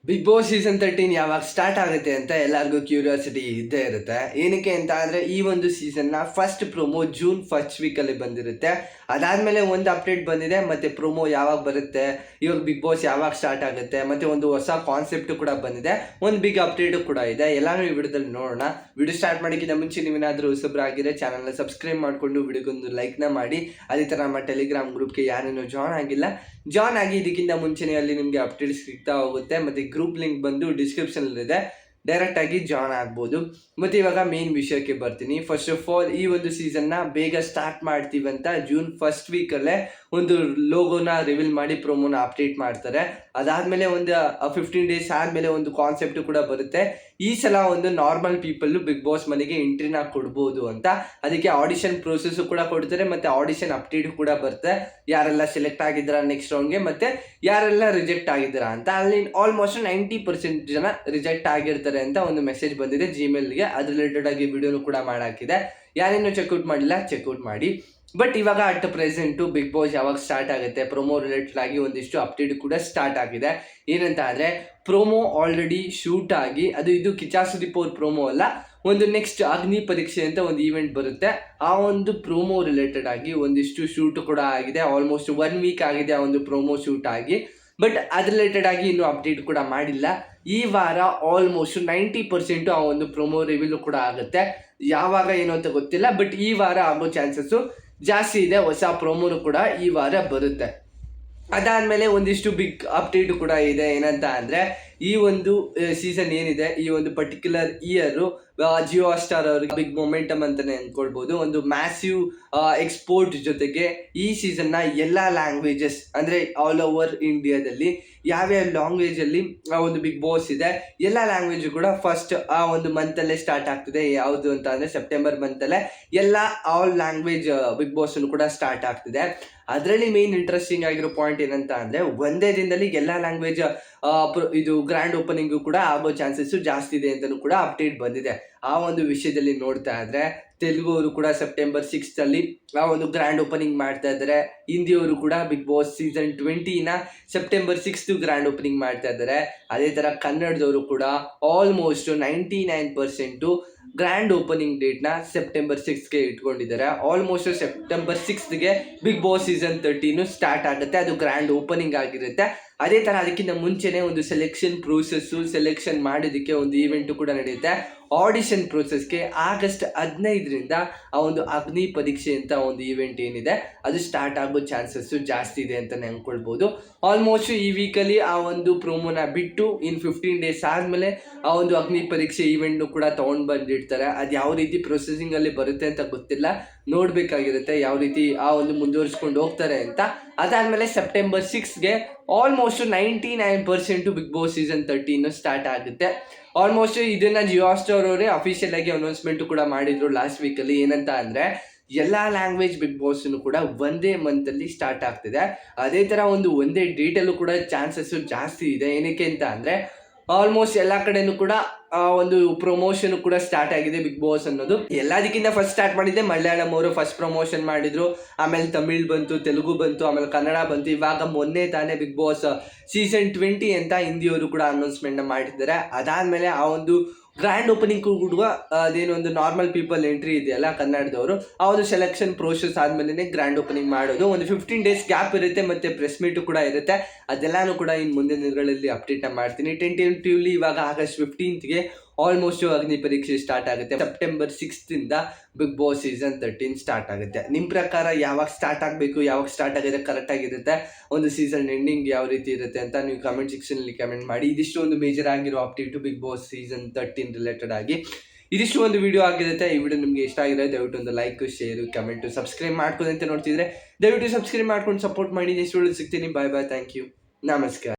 Big boss season 13 ಯಾವಾಗ start ಆಗುತ್ತೆ ಅಂತ ಎಲ್ಲರಿಗೂ ಕ್ಯೂರಿಯಾಸಿಟಿ ಇದ್ದೇ ಇರುತ್ತೆ. ಏನಕ್ಕೆ ಅಂತ ಅಂದರೆ ಈ ಒಂದು ಸೀಸನ್ನ ಫಸ್ಟ್ ಪ್ರೊಮೋ ಜೂನ್ ಫಸ್ಟ್ ವೀಕಲ್ಲಿ ಬಂದಿರುತ್ತೆ. ಅದಾದಮೇಲೆ ಒಂದು ಅಪ್ಡೇಟ್ ಬಂದಿದೆ, ಮತ್ತು ಪ್ರೊಮೋ ಯಾವಾಗ ಬರುತ್ತೆ, ಇವಾಗ ಬಿಗ್ ಬಾಸ್ ಯಾವಾಗ ಸ್ಟಾರ್ಟ್ ಆಗುತ್ತೆ, ಮತ್ತು ಒಂದು ಹೊಸ ಕಾನ್ಸೆಪ್ಟು ಕೂಡ ಬಂದಿದೆ, ಒಂದು ಬಿಗ್ ಅಪ್ಡೇಟು ಕೂಡ ಇದೆ. ಎಲ್ಲನೂ ಈ ವಿಡಿಯೋದಲ್ಲಿ ನೋಡೋಣ. ವಿಡಿಯೋ ಸ್ಟಾರ್ಟ್ ಮಾಡೋಕ್ಕಿಂತ ಮುಂಚೆ ನೀವೇನಾದರೂ ಹೊಸಬ್ರಾಗಿದ್ರೆ ಚಾನಲ್ನ ಸಬ್ಸ್ಕ್ರೈಬ್ ಮಾಡಿಕೊಂಡು ವಿಡಿಯೋಗೊಂದು ಲೈಕ್ನ ಮಾಡಿ. ಅದೇ ಥರ ನಮ್ಮ ಟೆಲಿಗ್ರಾಮ್ ಗ್ರೂಪ್ಗೆ ಯಾರೇನೂ ಜಾಯ್ನ್ ಆಗಿಲ್ಲ, ಜಾಯ್ನ್ ಆಗಿ. ಇದಕ್ಕಿಂತ ಮುಂಚೆನೇ ಅಲ್ಲಿ ನಿಮಗೆ ಅಪ್ಡೇಟ್ಸ್ ಸಿಗ್ತಾ ಹೋಗುತ್ತೆ. ಮತ್ತು ಗ್ರೂಪ್ ಲಿಂಕ್ ಬಂದು ಡಿಸ್ಕ್ರಿಪ್ಷನಲ್ಲಿದೆ, ಡೈರೆಕ್ಟಾಗಿ ಜಾಯ್ನ್ ಆಗ್ಬೋದು. ಮತ್ತು ಇವಾಗ ಮೇನ್ ವಿಷಯಕ್ಕೆ ಬರ್ತೀನಿ. ಫಸ್ಟ್ ಆಫ್ ಆಲ್, ಈ ಒಂದು ಸೀಸನ್ನ ಬೇಗ ಸ್ಟಾರ್ಟ್ ಮಾಡ್ತೀವಂತ ಜೂನ್ ಫಸ್ಟ್ ವೀಕಲ್ಲೇ ಒಂದು ಲೋಗೋನ ರಿವೀಲ್ ಮಾಡಿ ಪ್ರೊಮೋನ ಅಪ್ಡೇಟ್ ಮಾಡ್ತಾರೆ. ಅದಾದಮೇಲೆ ಒಂದು 15 ಡೇಸ್ ಆದಮೇಲೆ ಒಂದು ಕಾನ್ಸೆಪ್ಟು ಕೂಡ ಬರುತ್ತೆ. ಈ ಸಲ ಒಂದು ನಾರ್ಮಲ್ ಪೀಪಲ್ಲು ಬಿಗ್ ಬಾಸ್ ಮನೆಗೆ ಎಂಟ್ರಿನ ಕೊಡ್ಬೋದು ಅಂತ. ಅದಕ್ಕೆ ಆಡಿಷನ್ ಪ್ರೋಸೆಸ್ಸು ಕೂಡ ಕೊಡ್ತಾರೆ, ಮತ್ತು ಆಡಿಷನ್ ಅಪ್ಡೇಟ್ ಕೂಡ ಬರುತ್ತೆ. ಯಾರೆಲ್ಲ ಸೆಲೆಕ್ಟ್ ಆಗಿದ್ದೀರಾ ನೆಕ್ಸ್ಟ್ ರೌಂಡ್ಗೆ, ಮತ್ತು ಯಾರೆಲ್ಲ ರಿಜೆಕ್ಟ್ ಆಗಿದ್ದೀರಾ ಅಂತ. ಅಲ್ಲಿ ಆಲ್ಮೋಸ್ಟ್ 90% ಜನ ರಿಜೆಕ್ಟ್ ಆಗಿರ್ತಾರೆ ಅಂತ ಒಂದು ಮೆಸೇಜ್ ಬಂದಿದೆ ಜಿಮೇಲ್ಗೆ. ಅದು ರಿಲೇಟೆಡ್ ಆಗಿ ವಿಡಿಯೋನು ಕೂಡ ಮಾಡಾಕಿದೆ. ಯಾರೇನು ಚೆಕ್ಔಟ್ ಮಾಡಿಲ್ಲ, ಚೆಕ್ಔಟ್ ಮಾಡಿ. ಬಟ್ ಇವಾಗ ಅಟ್ ಪ್ರೆಸೆಂಟು ಬಿಗ್ ಬಾಸ್ ಯಾವಾಗ ಸ್ಟಾರ್ಟ್ ಆಗುತ್ತೆ, ಪ್ರೊಮೋ ರಿಲೇಟೆಡ್ ಆಗಿ ಒಂದಿಷ್ಟು ಅಪ್ಡೇಟ್ ಕೂಡ ಸ್ಟಾರ್ಟ್ ಆಗಿದೆ. ಏನಂತ ಅಂದರೆ, ಪ್ರೊಮೋ ಆಲ್ರೆಡಿ ಶೂಟ್ ಆಗಿ, ಇದು ಕಿಚ್ಚ ಸುದೀಪ್ ಅವ್ರ ಪ್ರೊಮೋ ಅಲ್ಲ, ಒಂದು ನೆಕ್ಸ್ಟ್ ಅಗ್ನಿ ಪರೀಕ್ಷೆ ಅಂತ ಒಂದು ಈವೆಂಟ್ ಬರುತ್ತೆ. ಆ ಒಂದು ಪ್ರೊಮೋ ರಿಲೇಟೆಡ್ ಆಗಿ ಒಂದಿಷ್ಟು ಶೂಟ್ ಕೂಡ ಆಗಿದೆ. ಆಲ್ಮೋಸ್ಟ್ 1 ವೀಕ್ ಆಗಿದೆ ಆ ಒಂದು ಪ್ರೊಮೋ ಶೂಟ್ ಆಗಿ. ಬಟ್ ಅದು ರಿಲೇಟೆಡ್ ಆಗಿ ಇನ್ನೂ ಅಪ್ಡೇಟ್ ಕೂಡ ಮಾಡಿಲ್ಲ. ಈ ವಾರ ಆಲ್ಮೋಸ್ಟ್ 90% ಆ ಒಂದು ಪ್ರೊಮೋ ರಿವೀಲ್ ಕೂಡ ಆಗುತ್ತೆ. ಯಾವಾಗ ಏನು ಅಂತ ಗೊತ್ತಿಲ್ಲ, ಬಟ್ ಈ ವಾರ ಆಗೋ ಚಾನ್ಸಸ್ಸು ಜಾಸ್ತಿ ಇದೆ. ಹೊಸ ಪ್ರೊಮೋನು ಕೂಡ ಈ ವಾರ ಬರುತ್ತೆ. ಅದಾದಮೇಲೆ ಒಂದಿಷ್ಟು ಬಿಗ್ ಅಪ್ಡೇಟು ಕೂಡ ಇದೆ. ಏನಂತ ಅಂದರೆ, ಈ ಒಂದು ಸೀಸನ್ ಏನಿದೆ, ಈ ಒಂದು ಪರ್ಟಿಕ್ಯುಲರ್ ಇಯರು ಜಿಯೋ ಸ್ಟಾರ್ ಅವ್ರಿಗೆ ಬಿಗ್ ಮೊಮೆಂಟಮ್ ಅಂತಲೇ ಅಂದ್ಕೊಳ್ಬೋದು. ಒಂದು ಮ್ಯಾಸಿವ್ ಎಕ್ಸ್ಪೋರ್ಟ್ ಜೊತೆಗೆ ಈ ಸೀಸನ್ನ ಎಲ್ಲ ಲ್ಯಾಂಗ್ವೇಜಸ್, ಅಂದರೆ ಆಲ್ ಓವರ್ ಇಂಡಿಯಾದಲ್ಲಿ ಯಾವ್ಯಾವ ಲ್ಯಾಂಗ್ವೇಜಲ್ಲಿ ಆ ಒಂದು ಬಿಗ್ ಬಾಸ್ ಇದೆ, ಎಲ್ಲ ಲ್ಯಾಂಗ್ವೇಜು ಕೂಡ ಫಸ್ಟ್ ಆ ಒಂದು ಮಂತಲ್ಲೇ ಸ್ಟಾರ್ಟ್ ಆಗ್ತಿದೆ. ಯಾವುದು ಅಂತ ಅಂದರೆ ಸೆಪ್ಟೆಂಬರ್ ಮಂತಲ್ಲೇ ಎಲ್ಲ ಆಲ್ ಲ್ಯಾಂಗ್ವೇಜ್ ಬಿಗ್ ಬಾಸನ್ನು ಕೂಡ ಸ್ಟಾರ್ಟ್ ಆಗ್ತಿದೆ. ಅದರಲ್ಲಿ ಮೇನ್ ಇಂಟ್ರೆಸ್ಟಿಂಗ್ ಆಗಿರೋ ಪಾಯಿಂಟ್ ಏನಂತ ಅಂದರೆ, ಒಂದೇ ದಿನದಲ್ಲಿ ಎಲ್ಲ ಲ್ಯಾಂಗ್ವೇಜ್ ಇದು ಗ್ರ್ಯಾಂಡ್ ಓಪನಿಂಗು ಕೂಡ ಆಗೋ ಚಾನ್ಸಸ್ಸು ಜಾಸ್ತಿ ಇದೆ ಅಂತಲೂ ಕೂಡ ಅಪ್ಡೇಟ್ ಬಂದಿದೆ. ಆ ಒಂದು ವಿಷಯದಲ್ಲಿ ನೋಡ್ತಾ ಇದ್ರೆ, ತೆಲುಗು ಅವರು ಕೂಡ ಸೆಪ್ಟೆಂಬರ್ 6 ಆ ಒಂದು ಗ್ರ್ಯಾಂಡ್ ಓಪನಿಂಗ್ ಮಾಡ್ತಾ ಇದ್ದಾರೆ. ಹಿಂದಿಯವರು ಕೂಡ ಬಿಗ್ ಬಾಸ್ ಸೀಸನ್ 20ನ ಸೆಪ್ಟೆಂಬರ್ 6 ಗ್ರ್ಯಾಂಡ್ ಓಪನಿಂಗ್ ಮಾಡ್ತಾ ಇದ್ದಾರೆ. ಅದೇ ಥರ ಕನ್ನಡದವರು ಕೂಡ ಆಲ್ಮೋಸ್ಟ್ 99% ಗ್ರ್ಯಾಂಡ್ ಓಪನಿಂಗ್ ಡೇಟ್ನ ಸೆಪ್ಟೆಂಬರ್ 6ಗೆ ಇಟ್ಕೊಂಡಿದ್ದಾರೆ. ಆಲ್ಮೋಸ್ಟ್ ಸೆಪ್ಟೆಂಬರ್ 6ಗೆ ಬಿಗ್ ಬಾಸ್ ಸೀಸನ್ 13 ಸ್ಟಾರ್ಟ್ ಆಗುತ್ತೆ. ಅದು ಗ್ರ್ಯಾಂಡ್ ಓಪನಿಂಗ್ ಆಗಿರುತ್ತೆ. ಅದೇ ಥರ ಅದಕ್ಕಿಂತ ಮುಂಚೆನೇ ಒಂದು ಸೆಲೆಕ್ಷನ್ ಪ್ರೋಸೆಸ್ಸು, ಸೆಲೆಕ್ಷನ್ ಮಾಡೋದಕ್ಕೆ ಒಂದು ಈವೆಂಟು ಕೂಡ ನಡೆಯುತ್ತೆ. ಆಡಿಷನ್ ಪ್ರೋಸೆಸ್ಗೆ ಆಗಸ್ಟ್ 15ರಿಂದ ಆ ಒಂದು ಅಗ್ನಿ ಪರೀಕ್ಷೆ ಅಂತ ಒಂದು ಈವೆಂಟ್ ಏನಿದೆ, ಅದು ಸ್ಟಾರ್ಟ್ ಆಗೋ ಚಾನ್ಸಸ್ಸು ಜಾಸ್ತಿ ಇದೆ ಅಂತಲೇ ಅಂದ್ಕೊಳ್ಬೋದು. ಆಲ್ಮೋಸ್ಟ್ ಈ ವೀಕಲ್ಲಿ ಆ ಒಂದು ಪ್ರೊಮೋನ ಬಿಟ್ಟು ಇನ್ನು 15 ಡೇಸ್ ಆದಮೇಲೆ ಆ ಒಂದು ಅಗ್ನಿ ಪರೀಕ್ಷೆ ಈವೆಂಟ್ನು ಕೂಡ ತೊಗೊಂಡು ಬಂದಿರ್ತಾರೆ. ಅದು ಯಾವ ರೀತಿ ಪ್ರೊಸೆಸಿಂಗಲ್ಲಿ ಬರುತ್ತೆ ಅಂತ ಗೊತ್ತಿಲ್ಲ, ನೋಡಬೇಕಾಗಿರುತ್ತೆ ಯಾವ ರೀತಿ ಆ ಒಂದು ಮುಂದುವರಿಸ್ಕೊಂಡು ಹೋಗ್ತಾರೆ ಅಂತ. ಅದಾದಮೇಲೆ ಸೆಪ್ಟೆಂಬರ್ 6ಗೆ almost 99% big boss season 13 start ಆಗುತ್ತೆ. ಆಲ್ಮೋಸ್ಟ್ ಇದನ್ನು ಜಿಯೋ ಸ್ಟಾರ್ ಅವರೇ ಅಫಿಷಿಯಲ್ ಆಗಿ ಅನೌನ್ಸ್ಮೆಂಟು ಕೂಡ ಮಾಡಿದರು ಲಾಸ್ಟ್ ವೀಕಲ್ಲಿ. ಏನಂತ ಅಂದರೆ, ಎಲ್ಲ ಲ್ಯಾಂಗ್ವೇಜ್ ಬಿಗ್ ಬಾಸ್ನು ಕೂಡ ಒಂದೇ ಮಂತಲ್ಲಿ ಸ್ಟಾರ್ಟ್ ಆಗ್ತಿದೆ. ಅದೇ ಥರ ಒಂದೇ ಡೇಟಲ್ಲೂ ಕೂಡ ಚಾನ್ಸಸ್ಸು ಜಾಸ್ತಿ ಇದೆ. ಏನಕ್ಕೆ ಅಂತ ಅಂದರೆ, ಆಲ್ಮೋಸ್ಟ್ ಎಲ್ಲ ಕಡೆಯೂ ಕೂಡ ಒಂದು ಪ್ರಮೋಷನ್ ಕೂಡ ಸ್ಟಾರ್ಟ್ ಆಗಿದೆ ಬಿಗ್ ಬಾಸ್ ಅನ್ನೋದು. ಎಲ್ಲದಕ್ಕಿಂತ ಫಸ್ಟ್ ಸ್ಟಾರ್ಟ್ ಮಾಡಿದ್ದೆ ಮಲಯಾಳಂ ಅವರು, ಫಸ್ಟ್ ಪ್ರಮೋಷನ್ ಮಾಡಿದ್ರು. ಆಮೇಲೆ ತಮಿಳ್ ಬಂತು, ತೆಲುಗು ಬಂತು, ಆಮೇಲೆ ಕನ್ನಡ ಬಂತು. ಇವಾಗ ಮೊನ್ನೆ ತಾನೇ ಬಿಗ್ ಬಾಸ್ ಸೀಸನ್ 20 ಅಂತ ಹಿಂದಿಯವರು ಕೂಡ ಅನೌನ್ಸ್ಮೆಂಟ್ನ ಮಾಡಿದ್ದಾರೆ. ಅದಾದಮೇಲೆ ಆ ಒಂದು ಗ್ರ್ಯಾಂಡ್ ಓಪನಿಂಗ್ ಕೂಡ ಅದೇನು ಒಂದು ನಾರ್ಮಲ್ ಪೀಪಲ್ ಎಂಟ್ರಿ ಇದೆಯಲ್ಲ ಕನ್ನಡದವರು, ಆ ಒಂದು ಸೆಲೆಕ್ಷನ್ ಪ್ರೋಸೆಸ್ ಆದಮೇಲೆ ಗ್ರ್ಯಾಂಡ್ ಓಪನಿಂಗ್ ಮಾಡೋದು. ಒಂದು 15 ಡೇಸ್ ಗ್ಯಾಪ್ ಇರುತ್ತೆ, ಮತ್ತು ಪ್ರೆಸ್ ಮೀಟು ಕೂಡ ಇರುತ್ತೆ. ಅದೆಲ್ಲನೂ ಕೂಡ ಇನ್ನು ಮುಂದಿನ ದಿನಗಳಲ್ಲಿ ಅಪ್ಡೇಟ್ನ ಮಾಡ್ತೀನಿ. ಟೆಂಟೇಟಿವ್ಲಿ ಇವಾಗ ಆಗಸ್ಟ್ 15ಗೆ ಆಲ್ಮೋಸ್ಟ್ ಅಗ್ನಿ ಪರೀಕ್ಷೆ ಸ್ಟಾರ್ಟ್ ಆಗುತ್ತೆ. ಸೆಪ್ಟೆಂಬರ್ 6ರಿಂದ ಬಿಗ್ ಬಾಸ್ ಸೀಸನ್ 13 ಸ್ಟಾರ್ಟ್ ಆಗುತ್ತೆ. ನಿಮ್ಮ ಪ್ರಕಾರ ಯಾವಾಗ ಸ್ಟಾರ್ಟ್ ಆಗಬೇಕು, ಯಾವಾಗ ಸ್ಟಾರ್ಟ್ ಆಗಿದೆ ಕರೆಕ್ಟಾಗಿರುತ್ತೆ, ಒಂದು ಸೀಸನ್ ಎಂಡಿಂಗ್ ಯಾವ ರೀತಿ ಇರುತ್ತೆ ಅಂತ ನೀವು ಕಮೆಂಟ್ ಸೆಕ್ಷನಲ್ಲಿ ಕಮೆಂಟ್ ಮಾಡಿ. ಇದಿಷ್ಟು ಒಂದು ಮೇಜರ್ ಆಗಿರೋ update Bigg boss season 13 related ಆಗಿ. ಇದಿಷ್ಟು ಒಂದು ವಿಡಿಯೋ ಆಗಿರುತ್ತೆ. ಈ ವಿಡಿಯೋ ನಿಮಗೆ ಇಷ್ಟ ಆಗಿದ್ರೆ ದಯವಿಟ್ಟು ಒಂದು ಲೈಕ್, ಶೇರು, ಕಮೆಂಟು, ಸಬ್ಸ್ಕ್ರೈಬ್ ಮಾಡ್ಕೊಂಡು ಅಂತ ನೋಡ್ತಿದ್ರೆ ದಯವಿಟ್ಟು ಸಬ್ಸ್ಕ್ರೈಬ್ ಮಾಡ್ಕೊಂಡು ಸಪೋರ್ಟ್ ಮಾಡಿ. ನೆಕ್ಸ್ಟ್ ವಿಡಿಯೋ ಸಿಗ್ತೀನಿ. ಬಾಯ್ ಬಾಯ್, ಥ್ಯಾಂಕ್ ಯು, ನಮಸ್ಕಾರ.